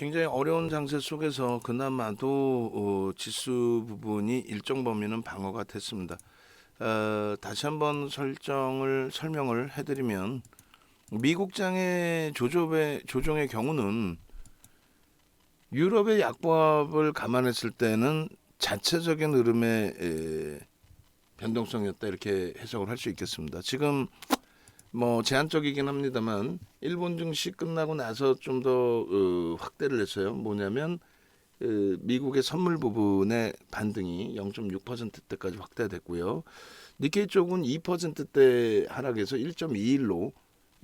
굉장히 어려운 장세 속에서 그나마도 지수 부분이 일정 범위는 방어가 됐습니다. 다시 한번 설명을 해드리면 미국장의 조정의 경우는 유럽의 약보합을 감안했을 때는 자체적인 흐름의 변동성이었다 이렇게 해석을 할 수 있겠습니다. 지금 뭐 제한적이긴 합니다만 일본 증시 끝나고 나서 좀 더 확대를 했어요. 뭐냐면 미국의 선물 부분의 반등이 0.6%대까지 확대됐고요. 니케이 쪽은 2%대 하락해서 1.21로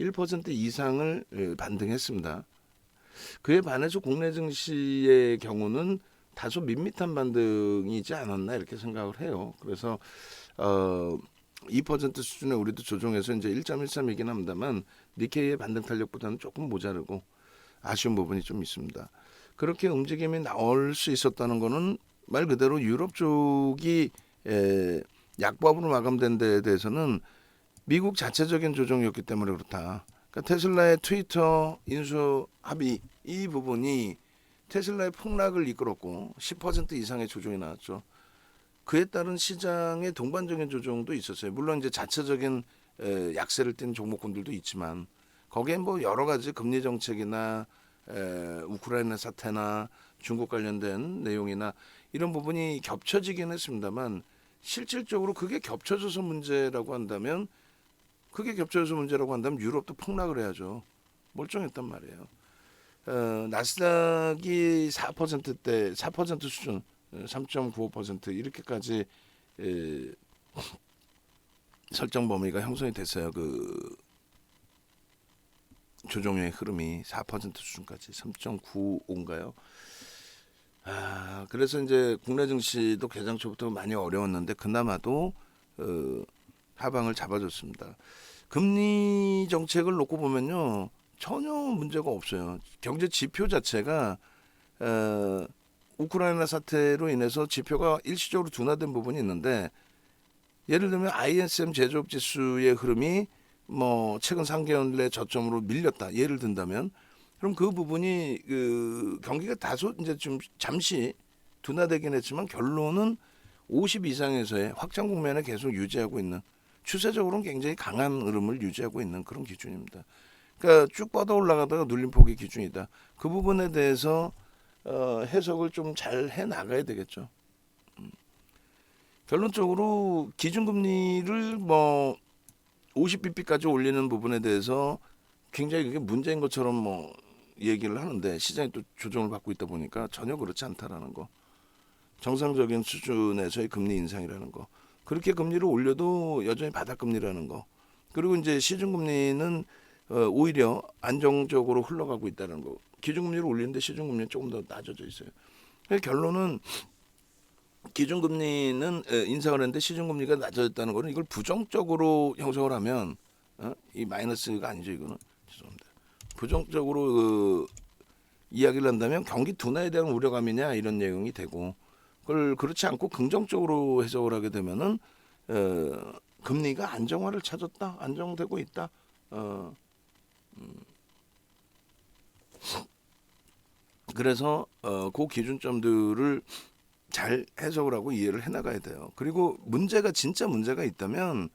1% 이상을 반등했습니다. 그에 반해서 국내 증시의 경우는 다소 밋밋한 반등이지 않았나 이렇게 생각을 해요. 그래서 2% 수준에 우리도 조정해서 이제 1.13이긴 합니다만 니케이의 반등 탄력보다는 조금 모자르고 아쉬운 부분이 좀 있습니다. 그렇게 움직임이 나올 수 있었다는 것은 말 그대로 유럽 쪽이 약보합으로 마감된 데에 대해서는 미국 자체적인 조정이었기 때문에 그렇다. 그러니까 테슬라의 트위터 인수 합의 이 부분이 테슬라의 폭락을 이끌었고 10% 이상의 조정이 나왔죠. 그에 따른 시장의 동반적인 조정도 있었어요. 물론 이제 자체적인 약세를 띈 종목군들도 있지만 거기에 뭐 여러 가지 금리 정책이나 우크라이나 사태나 중국 관련된 내용이나 이런 부분이 겹쳐지긴 했습니다만 실질적으로 그게 겹쳐져서 문제라고 한다면 유럽도 폭락을 해야죠. 멀쩡했단 말이에요. 나스닥이 4%대 4% 수준 3.95% 이렇게까지 설정 범위가 형성이 됐어요. 그 조정의 흐름이 4% 수준까지 3.95인가요? 그래서 이제 국내 증시도 개장 초부터 많이 어려웠는데 그나마도 하방을 잡아줬습니다. 금리 정책을 놓고 보면요 전혀 문제가 없어요. 경제 지표 자체가 우크라이나 사태로 인해서 지표가 일시적으로 둔화된 부분이 있는데 예를 들면 ISM 제조업 지수의 흐름이 뭐 최근 3개월 내 저점으로 밀렸다. 예를 든다면 그럼 그 부분이 그 경기가 다소 이제 좀 잠시 둔화되긴 했지만 결론은 50 이상에서의 확장 국면에 계속 유지하고 있는 추세적으로는 굉장히 강한 흐름을 유지하고 있는 그런 기준입니다. 그러니까 쭉 뻗어 올라가다가 눌림폭의 기준이다. 그 부분에 대해서 해석을 좀 잘 해 나가야 되겠죠. 결론적으로 기준금리를 뭐 50bp까지 올리는 부분에 대해서 굉장히 그게 문제인 것처럼 뭐 얘기를 하는데 시장이 또 조정을 받고 있다 보니까 전혀 그렇지 않다라는 거. 정상적인 수준에서의 금리 인상이라는 거. 그렇게 금리를 올려도 여전히 바닥금리라는 거. 그리고 이제 시중금리는 오히려 안정적으로 흘러가고 있다는 거. 기준금리를 올리는데 시중금리는 조금 더 낮아져 있어요. 결론은 기준금리는 인상을 했는데 시중금리가 낮아졌다는 거는 이걸 부정적으로 형성을 하면 이 마이너스가 아니죠. 이거는 죄송합니다. 부정적으로 이야기를 한다면 경기 둔화에 대한 우려감이냐 이런 내용이 되고 그걸 그렇지 않고 긍정적으로 해석을 하게 되면은 금리가 안정화를 찾았다, 안정되고 있다. 그래서 그 기준점들을 잘 해석을 하고 이해를 해나가야 돼요. 그리고 진짜 문제가 있다면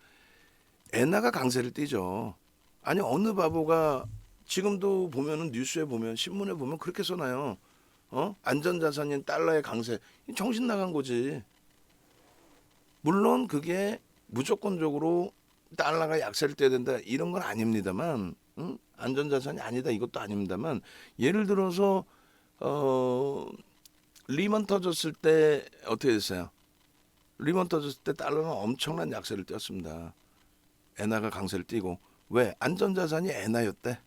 엔화가 강세를 띠죠. 아니 어느 바보가 지금도 보면은 뉴스에 보면 신문에 보면 그렇게 써놔요. 안전자산인 달러의 강세. 정신 나간 거지. 물론 그게 무조건적으로 달러가 약세를 떼야 된다 이런 건 아닙니다만 안전자산이 아니다 이것도 아닙니다만 예를 들어서 리먼 터졌을 때 어떻게 됐어요? 리먼 터졌을 때 달러는 엄청난 약세를 띄었습니다. 엔화가 강세를 띄고 왜? 안전자산이 엔화였대.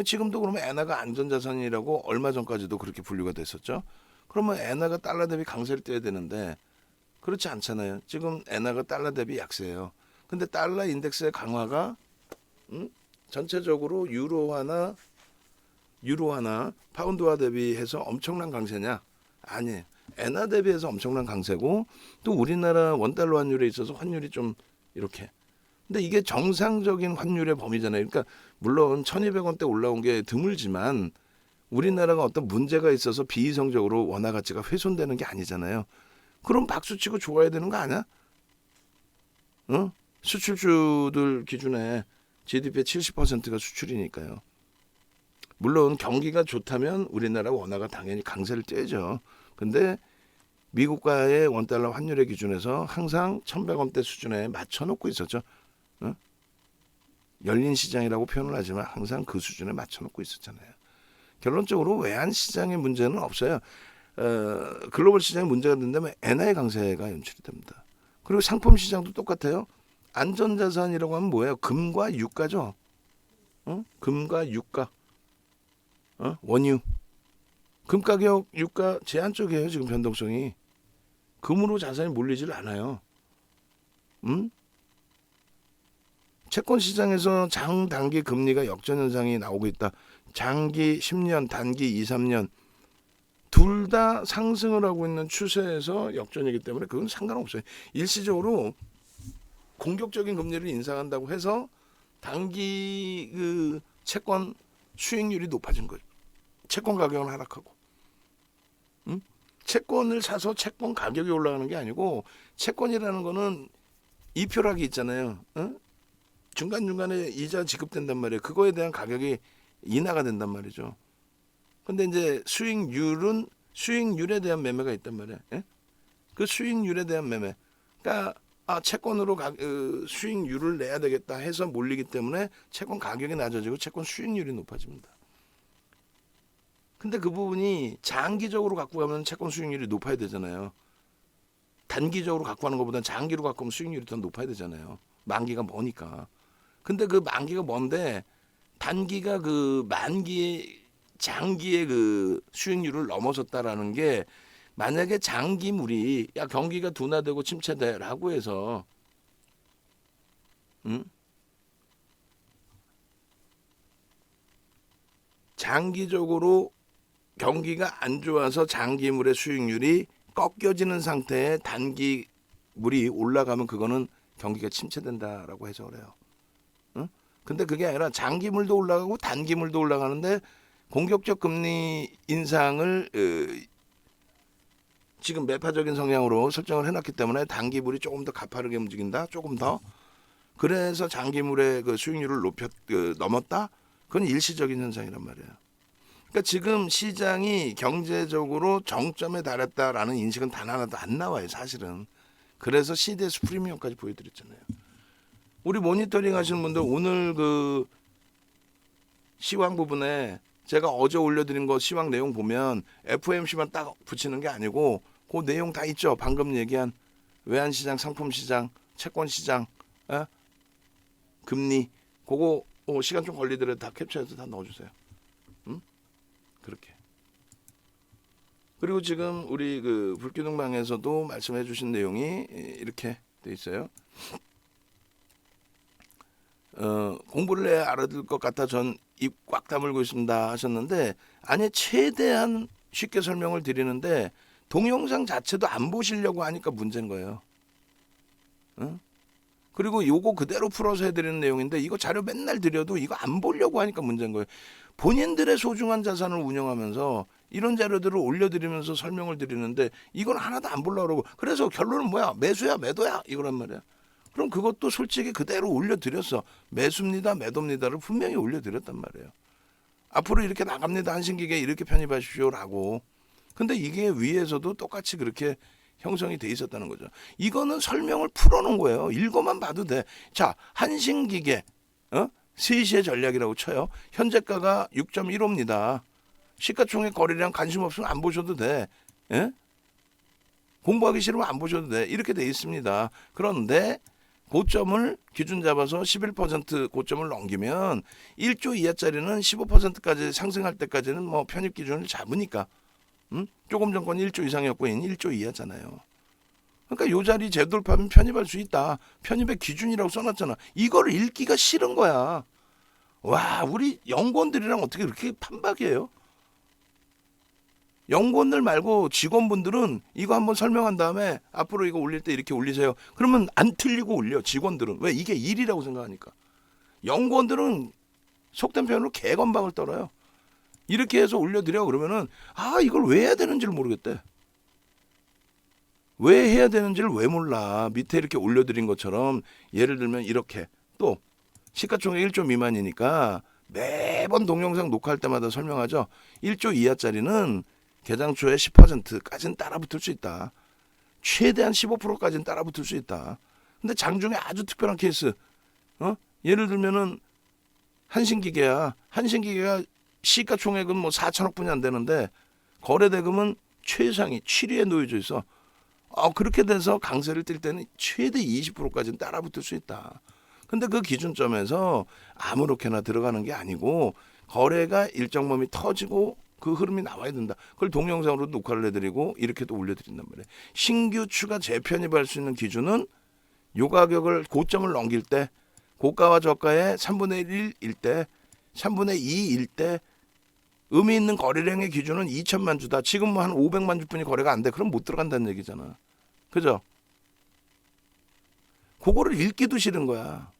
지금도 그러면 엔화가 안전자산이라고 얼마 전까지도 그렇게 분류가 됐었죠. 그러면 엔화가 달러 대비 강세를 띄어야 되는데 그렇지 않잖아요. 지금 엔화가 달러 대비 약세예요. 근데 달러 인덱스의 강화가 전체적으로 유로화나 파운드화 대비해서 엄청난 강세냐? 아니에요. 엔화 대비해서 엄청난 강세고 또 우리나라 원달러 환율에 있어서 환율이 좀 이렇게. 근데 이게 정상적인 환율의 범위잖아요. 그러니까 물론 1,200원대 올라온 게 드물지만 우리나라가 어떤 문제가 있어서 비이성적으로 원화 가치가 훼손되는 게 아니잖아요. 그럼 박수치고 좋아야 되는 거 아니야? 어? 수출주들 기준에 GDP의 70%가 수출이니까요. 물론 경기가 좋다면 우리나라 원화가 당연히 강세를 떼죠. 근데 미국과의 원달러 환율의 기준에서 항상 1,100원대 수준에 맞춰놓고 있었죠. 어? 열린 시장이라고 표현을 하지만 항상 그 수준에 맞춰놓고 있었잖아요. 결론적으로 외환 시장의 문제는 없어요. 글로벌 시장에 문제가 된다면 엔화의 강세가 연출이 됩니다. 그리고 상품 시장도 똑같아요. 안전자산이라고 하면 뭐예요? 금과 유가죠. 금과 유가, 원유. 금 가격, 유가 제한적이에요. 지금 변동성이. 금으로 자산이 몰리질 않아요. 채권 시장에서 장단기 금리가 역전 현상이 나오고 있다. 장기 10년, 단기 2, 3년 둘 다 상승을 하고 있는 추세에서 역전이기 때문에 그건 상관없어요. 일시적으로 공격적인 금리를 인상한다고 해서 단기 그 채권 수익률이 높아진 거죠. 채권 가격은 하락하고. 채권을 사서 채권 가격이 올라가는 게 아니고 채권이라는 거는 이표락이 있잖아요. 중간중간에 이자 지급된단 말이에요. 그거에 대한 가격이 인하가 된단 말이죠. 근데 이제 수익률은 수익률에 대한 매매가 있단 말이에요. 그 수익률에 대한 매매. 그러니까 채권으로 수익률을 내야 되겠다 해서 몰리기 때문에 채권 가격이 낮아지고 채권 수익률이 높아집니다. 근데 그 부분이 장기적으로 갖고 가면 채권 수익률이 높아야 되잖아요. 단기적으로 갖고 가는 것보다 장기로 갖고 가면 수익률이 더 높아야 되잖아요. 만기가 머니까. 근데 그 만기가 먼데 단기가 그 만기의 장기의 그 수익률을 넘어섰다라는 게 만약에 장기물이 야 경기가 둔화되고 침체돼라고 해서 장기적으로 경기가 안 좋아서 장기물의 수익률이 꺾여지는 상태에 단기물이 올라가면 그거는 경기가 침체된다라고 해서 그래요. 근데 그게 아니라 장기물도 올라가고 단기물도 올라가는데 공격적 금리 인상을 지금 매파적인 성향으로 설정을 해놨기 때문에 단기물이 조금 더 가파르게 움직인다. 조금 더. 그래서 장기물의 그 수익률을 넘었다. 그건 일시적인 현상이란 말이에요. 그러니까 지금 시장이 경제적으로 정점에 달했다라는 인식은 단 하나도 안 나와요. 사실은. 그래서 CDS 프리미엄까지 보여드렸잖아요. 우리 모니터링 하시는 분들 오늘 그 시황 부분에 제가 어제 올려드린 거 시황 내용 보면 FOMC만 딱 붙이는 게 아니고 그 내용 다 있죠. 방금 얘기한 외환시장, 상품시장, 채권시장, 금리 그거 시간 좀 걸리더라도 다 캡처해서 다 넣어주세요. 그렇게. 그리고 지금 우리 그 불기둥방에서도 말씀해 주신 내용이 이렇게 돼 있어요. 공부를 해야 알아들 것 같아 전 입 꽉 다물고 있습니다 하셨는데 아니 최대한 쉽게 설명을 드리는데 동영상 자체도 안 보시려고 하니까 문제인 거예요. 그리고 요거 그대로 풀어서 해드리는 내용인데 이거 자료 맨날 드려도 이거 안 보려고 하니까 문제인 거예요. 본인들의 소중한 자산을 운영하면서 이런 자료들을 올려드리면서 설명을 드리는데 이건 하나도 안 보려고 그러고 그래서 결론은 뭐야? 매수야 매도야 이거란 말이야. 그럼 그것도 솔직히 그대로 올려드렸어. 매수입니다 매도입니다를 분명히 올려드렸단 말이에요. 앞으로 이렇게 나갑니다. 한신기계 이렇게 편입하십시오라고. 근데 이게 위에서도 똑같이 그렇게 형성이 돼 있었다는 거죠. 이거는 설명을 풀어놓은 거예요. 읽어만 봐도 돼. 자, 한신기계 3시의 전략이라고 쳐요. 현재가가 6.15입니다. 시가총액 거래량 관심 없으면 안 보셔도 돼. 공부하기 싫으면 안 보셔도 돼. 이렇게 돼 있습니다. 그런데 고점을 기준 잡아서 11% 고점을 넘기면 1조 이하짜리는 15%까지 상승할 때까지는 뭐 편입 기준을 잡으니까 조금 전 건 1조 이상이었고 1조 이하잖아요. 그러니까 요 자리 재돌파하면 편입할 수 있다. 편입의 기준이라고 써놨잖아. 이걸 읽기가 싫은 거야. 와, 우리 연구원들이랑 어떻게 그렇게 판박이에요? 연구원들 말고 직원분들은 이거 한번 설명한 다음에 앞으로 이거 올릴 때 이렇게 올리세요. 그러면 안 틀리고 올려. 직원들은. 왜? 이게 일이라고 생각하니까. 연구원들은 속된 표현으로 개건방을 떨어요. 이렇게 해서 올려드려. 그러면은 이걸 왜 해야 되는지를 모르겠대. 왜 해야 되는지를 왜 몰라. 밑에 이렇게 올려드린 것처럼 예를 들면 이렇게 또 시가총액 1조 미만이니까 매번 동영상 녹화할 때마다 설명하죠. 1조 이하짜리는 개장 초에 10%까지는 따라붙을 수 있다. 최대한 15%까지는 따라붙을 수 있다. 근데 장중에 아주 특별한 케이스, 예를 들면은 한신기계야. 한신기계가 시가총액은 뭐 4천억 분이 안 되는데 거래대금은 최상위 7위에 놓여져 있어. 그렇게 돼서 강세를 띨 때는 최대 20%까지는 따라붙을 수 있다. 근데 그 기준점에서 아무렇게나 들어가는 게 아니고 거래가 일정 범위 터지고 그 흐름이 나와야 된다. 그걸 동영상으로 녹화를 해드리고 이렇게도 올려드린단 말이에요. 신규 추가 재편입할 수 있는 기준은 요 가격을 고점을 넘길 때 고가와 저가의 3분의 1일 때 3분의 2일 때 의미 있는 거래량의 기준은 2천만 주다. 지금 뭐 한 500만 주뿐이 거래가 안 돼. 그럼 못 들어간다는 얘기잖아. 그죠? 그거를 읽기도 싫은 거야.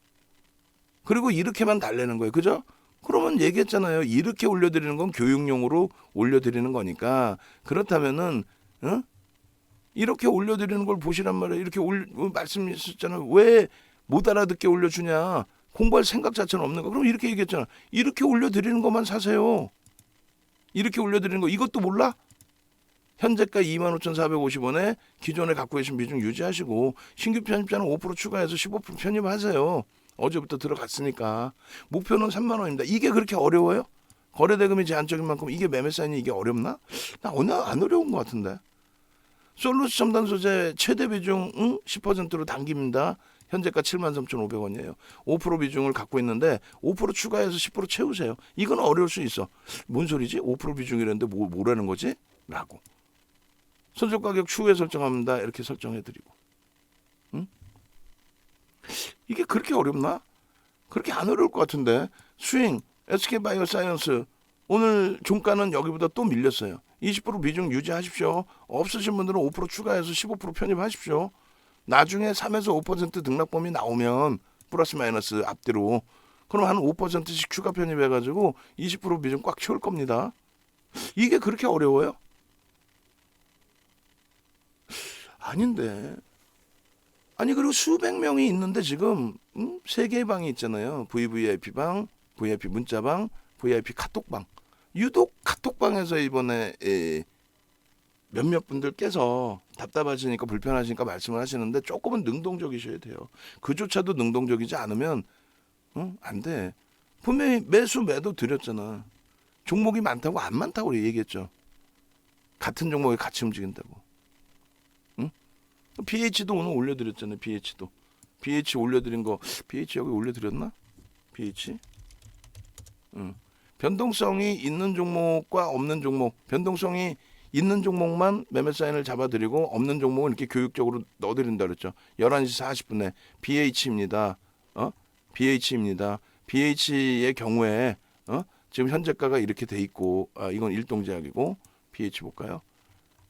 그리고 이렇게만 달래는 거예요. 그죠? 그러면 얘기했잖아요. 이렇게 올려드리는 건 교육용으로 올려드리는 거니까. 그렇다면은 이렇게 올려드리는 걸 보시란 말이에요. 이렇게 말씀하셨잖아요. 왜 못 알아듣게 올려주냐. 공부할 생각 자체는 없는 거. 그럼 이렇게 얘기했잖아. 이렇게 올려드리는 것만 사세요. 이렇게 올려드리는 거 이것도 몰라? 현재가 25,450원에 기존에 갖고 계신 비중 유지하시고 신규 편입자는 5% 추가해서 15% 편입하세요. 어제부터 들어갔으니까. 목표는 3만 원입니다. 이게 그렇게 어려워요? 거래대금이 제한적인 만큼 이게 매매 사인이 이게 어렵나? 나 오늘 안 어려운 것 같은데. 솔루스 첨단 소재 최대 비중 10%로 당깁니다. 현재가 73,500원이에요. 5% 비중을 갖고 있는데 5% 추가해서 10% 채우세요. 이건 어려울 수 있어. 뭔 소리지? 5% 비중이라는데 뭐라는 거지? 라고. 선적 가격 추후에 설정합니다. 이렇게 설정해드리고. 이게 그렇게 어렵나? 그렇게 안 어려울 것 같은데. 스윙, SK바이오사이언스 오늘 종가는 여기보다 또 밀렸어요. 20% 비중 유지하십시오. 없으신 분들은 5% 추가해서 15% 편입하십시오. 나중에 3에서 5% 등락범위 나오면 플러스 마이너스 앞뒤로 그럼 한 5%씩 추가 편입해가지고 20% 비중 꽉 채울 겁니다. 이게 그렇게 어려워요? 아닌데. 아니 그리고 수백 명이 있는데 지금 3개의 방이 있잖아요. VVIP 방, VIP 문자방, VIP 카톡방. 유독 카톡방에서 이번에 몇몇 분들께서 답답하시니까 불편하시니까 말씀을 하시는데 조금은 능동적이셔야 돼요. 그조차도 능동적이지 않으면 안 돼. 분명히 매수 매도 드렸잖아. 종목이 많다고 안 많다고 얘기했죠. 같은 종목에 같이 움직인다고. BH도 오늘 올려드렸잖아요. BH도. BH 올려드린 거 BH 여기 올려드렸나? BH? 변동성이 있는 종목과 없는 종목. 변동성이 있는 종목만 매매 사인을 잡아드리고 없는 종목은 이렇게 교육적으로 넣어드린다 그랬죠. 11시 40분에 BH입니다. BH입니다. BH의 경우에 지금 현재가가 이렇게 돼 있고 이건 일동제약이고 BH 볼까요?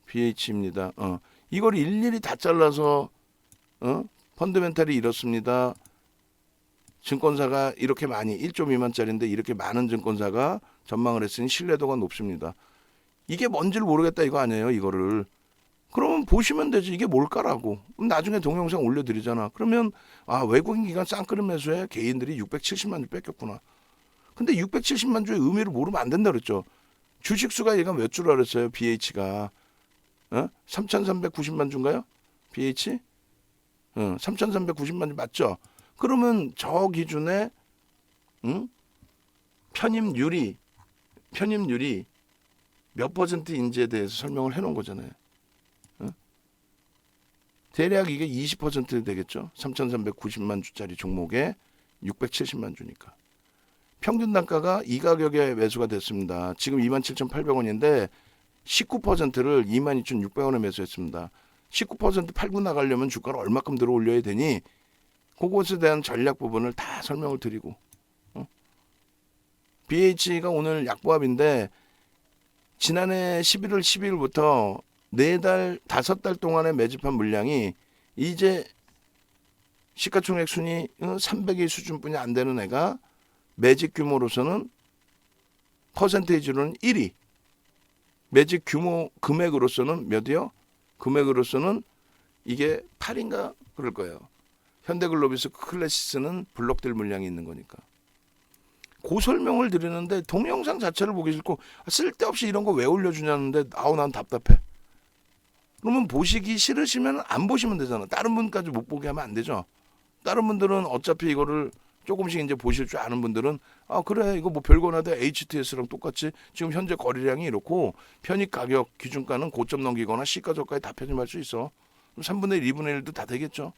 BH입니다. 이걸 일일이 다 잘라서 펀드멘탈이 이렇습니다. 증권사가 이렇게 많이 1조 미만짜리인데 이렇게 많은 증권사가 전망을 했으니 신뢰도가 높습니다. 이게 뭔지를 모르겠다 이거 아니에요. 이거를. 그러면 보시면 되지. 이게 뭘까라고. 그럼 나중에 동영상 올려드리잖아. 그러면 외국인 기관 쌍끌음 매수에 개인들이 670만 주 뺏겼구나. 근데 670만 주의 의미를 모르면 안 된다 그랬죠. 주식수가 얘가 몇 주라 그랬어요. BH가. 3,390만 주인가요? BH? 3,390만 주 맞죠? 그러면 저 기준에 편입률이 몇 퍼센트인지에 대해서 설명을 해놓은 거잖아요. 대략 이게 20% 되겠죠. 3,390만 주짜리 종목에 670만 주니까. 평균 단가가 이 가격에 매수가 됐습니다. 지금 27,800원인데 19%를 22,600원에 매수했습니다. 19% 팔고 나가려면 주가를 얼마큼 들어 올려야 되니 그것에 대한 전략 부분을 다 설명을 드리고 BH가 오늘 약보합인데 지난해 11월 12일부터 4달, 5달 동안에 매집한 물량이 이제 시가총액 순위 300의 수준뿐이 안 되는 애가 매집 규모로서는 퍼센테이지로는 1위. 매집 규모 금액으로서는 몇이요? 금액으로서는 이게 8인가 그럴 거예요. 현대글로비스 클래시스는 블록될 물량이 있는 거니까. 그 설명을 드리는데 동영상 자체를 보기 싫고 쓸데없이 이런 거 왜 올려주냐는데 난 답답해. 그러면 보시기 싫으시면 안 보시면 되잖아. 다른 분까지 못 보게 하면 안 되죠. 다른 분들은 어차피 이거를 조금씩 이제 보실 줄 아는 분들은 그래 이거 뭐 별거나 돼 HTS랑 똑같이 지금 현재 거래량이 이렇고 편입 가격 기준가는 고점 넘기거나 시가 저가에 다 편입할 수 있어. 3분의 1, 2분의 1도 다 되겠죠.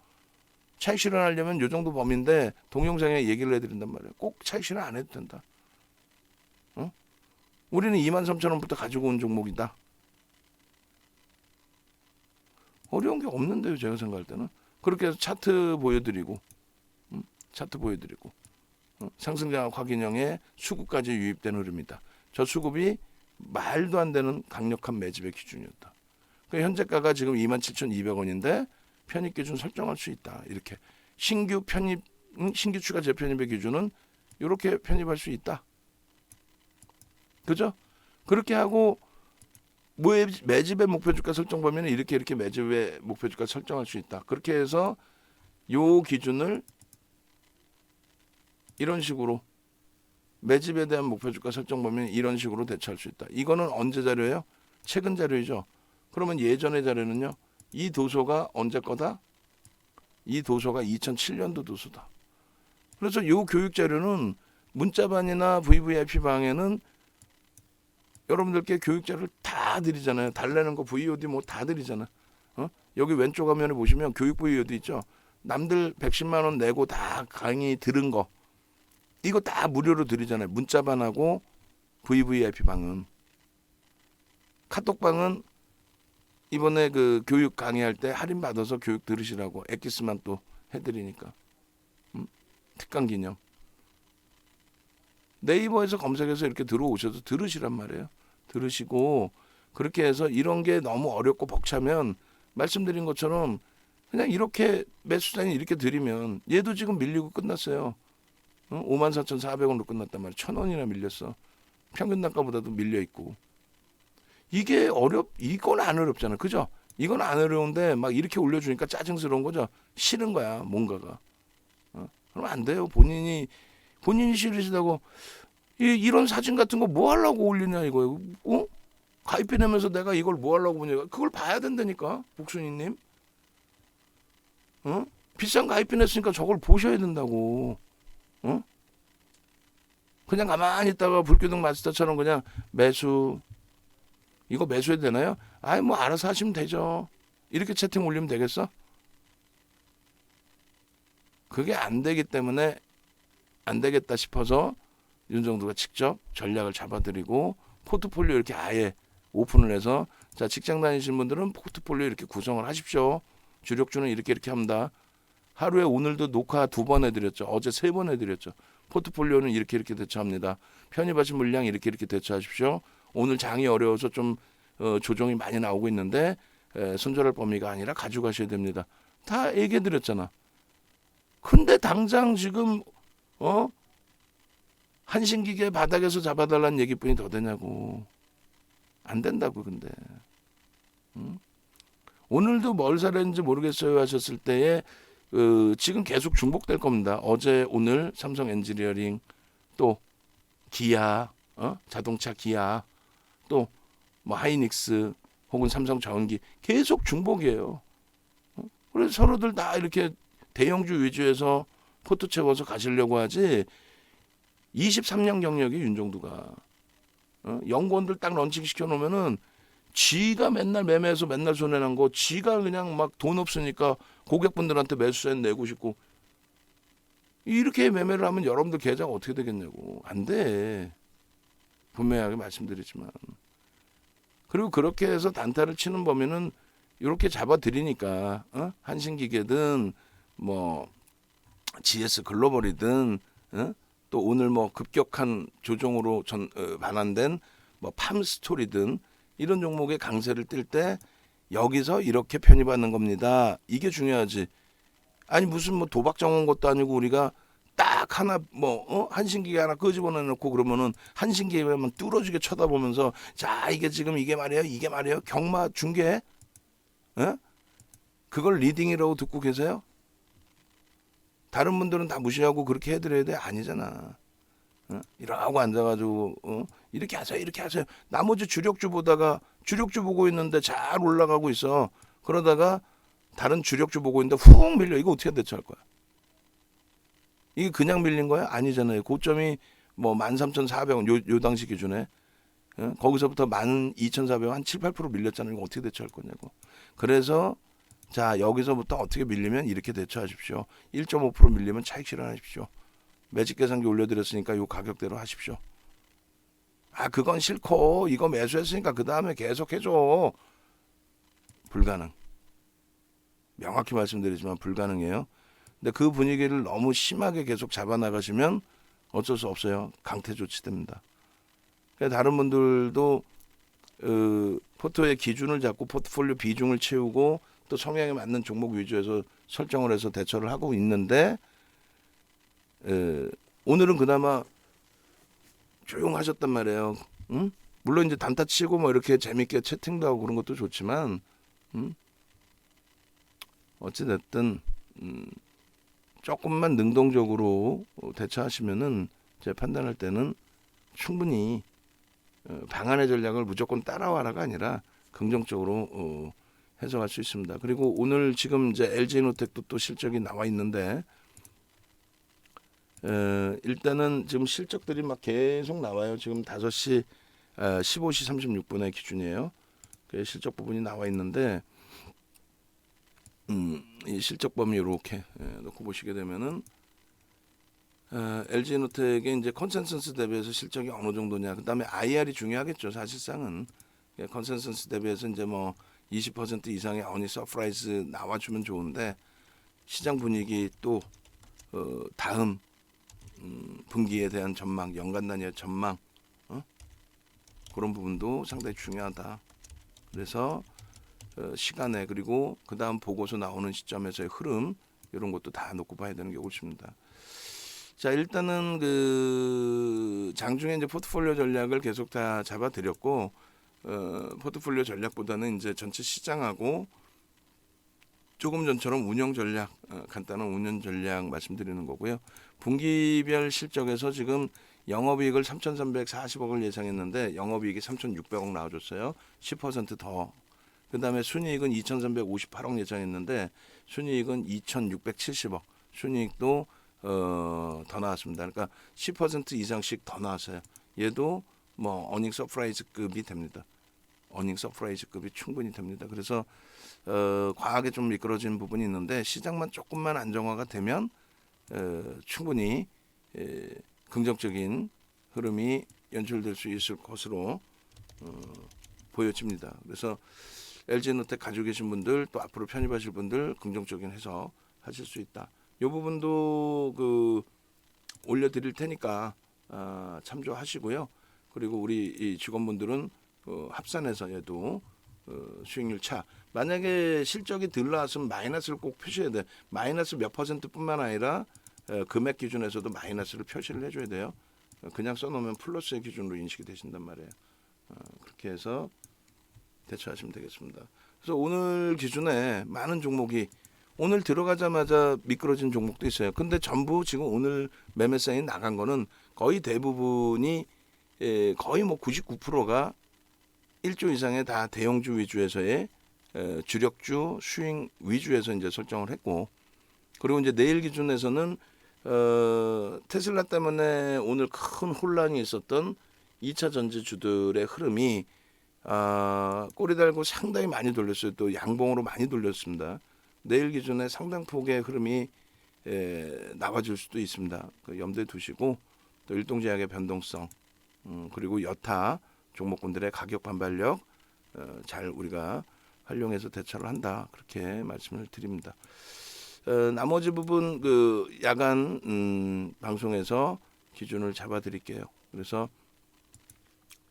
차익 실현하려면 요 정도 범위인데 동영상에 얘기를 해드린단 말이에요. 꼭 차익 실현 안 해도 된다. 어? 우리는 23,000원부터 가지고 온 종목이다. 어려운 게 없는데요. 제가 생각할 때는. 그렇게 해서 차트 보여드리고 상승장악 확인형의 수급까지 유입된 흐름이다. 저 수급이 말도 안 되는 강력한 매집의 기준이었다. 그러니까 현재가가 지금 27,200원인데 편입 기준 설정할 수 있다. 이렇게 신규 편입, 신규 추가 재편입의 기준은 이렇게 편입할 수 있다. 그죠? 그렇게 하고 매집의 목표 주가 설정 범위는 이렇게 매집의 목표 주가 설정할 수 있다. 그렇게 해서 요 기준을 이런 식으로 매집에 대한 목표 주가 설정 범위는 이런 식으로 대처할 수 있다. 이거는 언제 자료예요? 최근 자료이죠. 그러면 예전의 자료는요. 이 도서가 언제 거다? 이 도서가 2007년도 도서다. 그래서 이 교육 자료는 문자반이나 VVIP 방에는 여러분들께 교육 자료를 다 드리잖아요. 달래는 거 VOD 뭐 다 드리잖아. 여기 왼쪽 화면에 보시면 교육 VOD 있죠. 남들 110만 원 내고 다 강의 들은 거 이거 다 무료로 드리잖아요. 문자반하고 VVIP 방은. 카톡방은 이번에 그 교육 강의할 때 할인 받아서 교육 들으시라고 엑기스만 또 해드리니까 특강 기념. 네이버에서 검색해서 이렇게 들어오셔서 들으시란 말이에요. 들으시고 그렇게 해서 이런 게 너무 어렵고 벅차면 말씀드린 것처럼 그냥 이렇게 매수단이 이렇게 드리면 얘도 지금 밀리고 끝났어요. 54,400원으로 끝났단 말이에요. 1,000원이나 밀렸어. 평균 단가보다도 밀려 있고. 이게 이건 안 어렵잖아. 그죠? 이건 안 어려운데 막 이렇게 올려주니까 짜증스러운 거죠. 싫은 거야, 뭔가가. 그럼 안 돼요. 본인이 싫으시다고 이런 사진 같은 거 뭐 하려고 올리냐 이거예요. 가입해 내면서 내가 이걸 뭐 하려고 보냐. 그걸 봐야 된다니까, 복순이님. 비싼 가입해 냈으니까 저걸 보셔야 된다고. 그냥 가만히 있다가 불교등 마스터처럼 그냥 이거 매수해도 되나요? 뭐 알아서 하시면 되죠. 이렇게 채팅 올리면 되겠어? 그게 안 되기 때문에 안 되겠다 싶어서 윤정두가 직접 전략을 잡아드리고 포트폴리오 이렇게 아예 오픈을 해서 자 직장 다니시는 분들은 포트폴리오 이렇게 구성을 하십시오. 주력주는 이렇게 합니다. 하루에 오늘도 녹화 2번 해드렸죠. 어제 3번 해드렸죠. 포트폴리오는 이렇게 대처합니다. 편입하신 물량 이렇게 대처하십시오. 오늘 장이 어려워서 좀 조정이 많이 나오고 있는데 손절할 범위가 아니라 가져가셔야 됩니다. 다 얘기해드렸잖아. 근데 당장 지금 한신기계 바닥에서 잡아달라는 얘기뿐이 더 되냐고. 안 된다고. 근데 오늘도 뭘 사랬는지 모르겠어요 하셨을 때에 지금 계속 중복될 겁니다. 어제 오늘 삼성 엔지니어링 또 기아 자동차 기아 또 뭐 하이닉스 혹은 삼성 전기 계속 중복이에요. 그래서 서로들 다 이렇게 대형주 위주에서 포트 채워서 가시려고 하지 23년 경력이 윤정두가 연구원들 딱 런칭 시켜놓으면은 지가 맨날 매매해서 맨날 손해난 거 지가 그냥 막 돈 없으니까 고객분들한테 매수세 내고 싶고 이렇게 매매를 하면 여러분들 계좌가 어떻게 되겠냐고. 안 돼. 분명하게 말씀드리지만. 그리고 그렇게 해서 단타를 치는 범위는 이렇게 잡아드리니까 한신기계든 뭐 GS 글로벌이든 또 오늘 뭐 급격한 조정으로 반환된 뭐 팜스토리든 이런 종목의 강세를 띨 때 여기서 이렇게 편입하는 겁니다. 이게 중요하지. 아니 무슨 뭐 도박 정한 것도 아니고 우리가 딱 하나 한신기계 하나 끄집어내 놓고 그러면은 한신기계만 뚫어지게 쳐다보면서 자 이게 지금 이게 말이에요 경마 중계 그걸 리딩이라고 듣고 계세요? 다른 분들은 다 무시하고 그렇게 해드려야 돼? 아니잖아. 이러고 앉아가지고 이렇게 하세요. 나머지 주력주 보다가 주력주 보고 있는데 잘 올라가고 있어. 그러다가 다른 주력주 보고 있는데 훅 밀려. 이거 어떻게 대처할 거야? 이게 그냥 밀린 거야? 아니잖아요. 고점이 뭐 13,400원 요 당시 기준에 거기서부터 12,400원 한 7, 8% 밀렸잖아요. 이거 어떻게 대처할 거냐고. 그래서 자 여기서부터 어떻게 밀리면 이렇게 대처하십시오. 1.5% 밀리면 차익 실현하십시오. 매직 계산기 올려드렸으니까 요 가격대로 하십시오. 아 그건 싫고 이거 매수했으니까 그 다음에 계속 해줘. 불가능. 명확히 말씀드리지만 불가능해요. 근데 그 분위기를 너무 심하게 계속 잡아나가시면 어쩔 수 없어요. 강퇴 조치됩니다. 그러니까 다른 분들도 포트의 기준을 잡고 포트폴리오 비중을 채우고 또 성향에 맞는 종목 위주에서 설정을 해서 대처를 하고 있는데 오늘은 그나마 조용하셨단 말이에요. 응? 물론 이제 단타 치고 뭐 이렇게 재밌게 채팅도 하고 그런 것도 좋지만 어찌됐든 조금만 능동적으로 대처하시면은 제 판단할 때는 충분히 방안의 전략을 무조건 따라와라가 아니라 긍정적으로 해석할 수 있습니다. 그리고 오늘 지금 이제 LG노텍도 또 실적이 나와 있는데 일단은 지금 실적들이 막 계속 나와요. 지금 5시 15시 36분의 기준이에요. 그 실적 부분이 나와 있는데 이 실적 범위 이렇게 놓고 보시게 되면은 LG노텍의 이제 컨센서스 대비해서 실적이 어느 정도냐. 그다음에 IR이 중요하겠죠. 사실상은 컨센서스 대비해서 이제 뭐 20% 이상의 어니 서프라이즈 나와주면 좋은데 시장 분위기 또 다음 분기에 대한 전망, 연간 단위의 전망 그런 부분도 상당히 중요하다. 그래서 시간에 그리고 그 다음 보고서 나오는 시점에서의 흐름 이런 것도 다 놓고 봐야 되는 게 옳습니다. 자 일단은 그 장중에 이제 포트폴리오 전략을 계속 다 잡아드렸고 포트폴리오 전략보다는 이제 전체 시장하고 조금 전처럼 운영 전략 간단한 운영 전략 말씀드리는 거고요. 분기별 실적에서 지금 영업이익을 3,340억을 예상했는데 영업이익이 3,600억 나와줬어요. 10% 더. 그 다음에 순이익은 2,358억 예상했는데 순이익은 2,670억. 순이익도 더 나왔습니다. 그러니까 10% 이상씩 더 나왔어요. 얘도 뭐 어닝 서프라이즈급이 됩니다. 어닝 서프라이즈급이 충분히 됩니다. 그래서 과하게 좀 미끄러진 부분이 있는데 시장만 조금만 안정화가 되면 충분히 긍정적인 흐름이 연출될 수 있을 것으로 보여집니다. 그래서 LG노텍 가지고 계신 분들 또 앞으로 편입하실 분들 긍정적인 해석 하실 수 있다. 이 부분도 그 올려드릴 테니까 참조하시고요. 그리고 우리 이 직원분들은 합산해서 얘도 수익률 차. 만약에 실적이 덜 나왔으면 마이너스를 꼭 표시해야 돼. 마이너스 몇 %뿐만 아니라 금액 기준에서도 마이너스를 표시를 해줘야 돼요. 그냥 써놓으면 플러스의 기준으로 인식이 되신단 말이에요. 그렇게 해서 대처하시면 되겠습니다. 그래서 오늘 기준에 많은 종목이 오늘 들어가자마자 미끄러진 종목도 있어요. 근데 전부 지금 오늘 매매 사인이 나간 거는 거의 대부분이 거의 뭐 99%가 1조 이상의 다 대형주 위주에서의 주력주 수익 위주에서 이제 설정을 했고 그리고 이제 내일 기준에서는 테슬라 때문에 오늘 큰 혼란이 있었던 2차 전지주들의 흐름이 꼬리 달고 상당히 많이 돌렸어요. 또 양봉으로 많이 돌렸습니다. 내일 기준에 상당폭의 흐름이 나와줄 수도 있습니다. 그 염두에 두시고 또 일동제약의 변동성 그리고 여타 종목군들의 가격 반발력 잘 우리가 활용해서 대처를 한다. 그렇게 말씀을 드립니다. 나머지 부분 그 야간 방송에서 기준을 잡아드릴게요. 그래서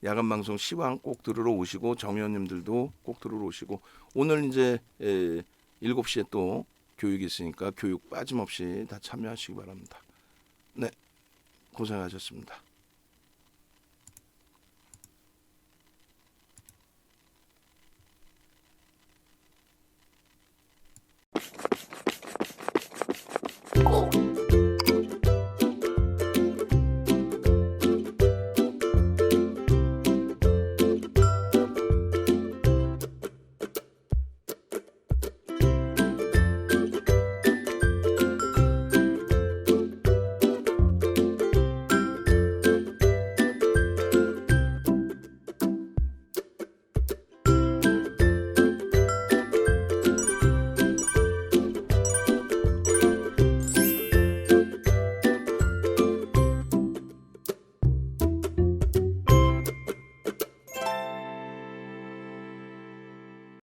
야간 방송 시황 꼭 들으러 오시고 정의원님들도 꼭 들으러 오시고 오늘 이제 7시에 또 교육이 있으니까 교육 빠짐없이 다 참여하시기 바랍니다. 고생하셨습니다.